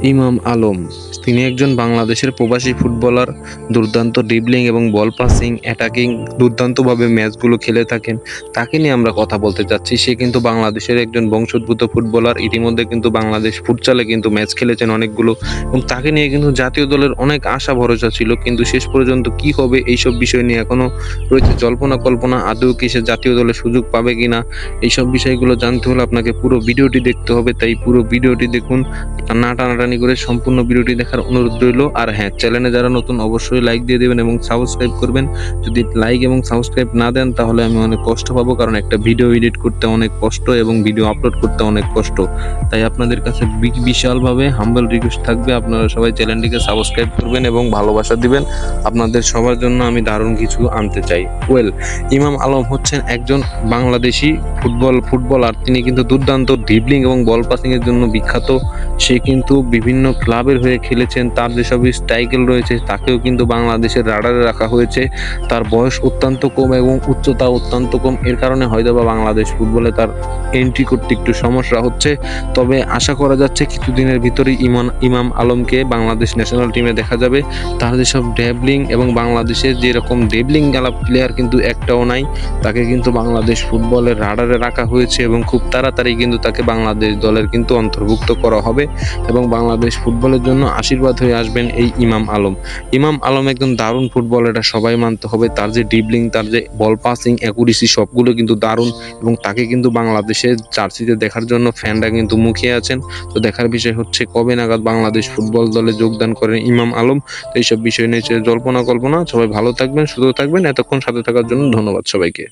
ইমাম আলম তিনি একজন বাংলাদেশের প্রবাসী ফুটবলার। দুর্দান্ত ড্রিবলিং এবং বল পাসিং, অ্যাটাকিং দুর্দান্তভাবে ম্যাচগুলো খেলে থাকেন। তাকে নিয়ে আমরা কথা বলতে চাচ্ছি। সে কিন্তু বাংলাদেশের একজন বংশোদ্ভূত ফুটবলার। ইতিমধ্যে কিন্তু বাংলাদেশ ফুটসালে কিন্তু ম্যাচ খেলেছেন অনেকগুলো, এবং তাকে নিয়ে কিন্তু জাতীয় দলের অনেক আশা ভরসা ছিল, কিন্তু শেষ পর্যন্ত কি হবে এইসব বিষয় নিয়ে এখনো রয়েছে জল্পনা কল্পনা। আদৌ কি সে জাতীয় দলে সুযোগ পাবে কিনা, এইসব বিষয়গুলো জানতে হলে আপনাকে পুরো ভিডিওটি দেখতে হবে। তাই পুরো ভিডিওটি দেখুন, না টানাটানি করে সম্পূর্ণ ভিডিওটি দেখার অনুরোধ রইল। আর হ্যাঁ, চ্যানেলে যারা নতুন অবশ্যই লাইক দিয়ে দেবেন এবং সাবস্ক্রাইব করবেন। যদি লাইক এবং সাবস্ক্রাইব না দেন তাহলে আমি অনেক কষ্ট পাবো, কারণ একটা ভিডিও এডিট করতে অনেক কষ্ট এবং ভিডিও আপলোড করতে অনেক কষ্ট। তাই আপনাদের কাছে বিশালভাবে হাম্বল রিকোয়েস্ট থাকবে, আপনারা সবাই চ্যানেলটিকে সাবস্ক্রাইব করবেন এবং ভালোবাসা দিবেন। আপনাদের সবার জন্য আমি দারুণ কিছু আনতে চাই। ইমাম আলম হচ্ছেন একজন বাংলাদেশি ফুটবলার। তিনি কিন্তু দুর্দান্ত ড্রিবলিং এবং বল পাসিং এর জন্য বিখ্যাত। সে কিন্তু বিভিন্ন ক্লাবের হয়ে খেলেছেন। তার যেসব স্ট্রাইকেল রয়েছে তাকেও কিন্তু বাংলাদেশের রাডারে রাখা হয়েছে। তার বয়স অত্যন্ত কম এবং উচ্চতা অত্যন্ত কম, এর কারণে হয়তোবা বাংলাদেশ ফুটবলে তার এন্ট্রি করতে একটু সমস্যা হচ্ছে। তবে আশা করা যাচ্ছে কিছুদিনের ভিতরেই ইমাম আলমকে বাংলাদেশ ন্যাশনাল টিমে দেখা যাবে। তার যেসব ড্রিবলিং এবং বাংলাদেশের যেরকম ড্রিবলিং গালা প্লেয়ার কিন্তু একটাও নাই। তাকে কিন্তু বাংলাদেশ ফুটবলের রাডারে রাখা হয়েছে এবং খুব তাড়াতাড়ি কিন্তু তাকে বাংলাদেশ দলের কিন্তু অন্তর্ভুক্ত করা হবে এবং বাংলাদেশ ফুটবলের জন্য আশীর্বাদ হয়ে আসবেন এই ইমাম আলম। ইমাম আলম একজন দারুণ ফুটবল, এটা সবাই মানতে হবে। তার যে ড্রিবলিং, তার যে বল পাসিং, অ্যাকুরেসি সবগুলো কিন্তু দারুণ, এবং তাকে কিন্তু বাংলাদেশের জার্সিতে দেখার জন্য ফ্যানরা কিন্তু মুখিয়ে আছেন। তো দেখার বিষয় হচ্ছে কবে নাগাদ বাংলাদেশ ফুটবল দলে যোগদান করেন ইমাম আলম। তো এইসব বিষয় নিয়ে জল্পনা কল্পনা। সবাই ভালো থাকবেন, সুস্থ থাকবেন। এতক্ষণ সাথে থাকার জন্য ধন্যবাদ সবাইকে।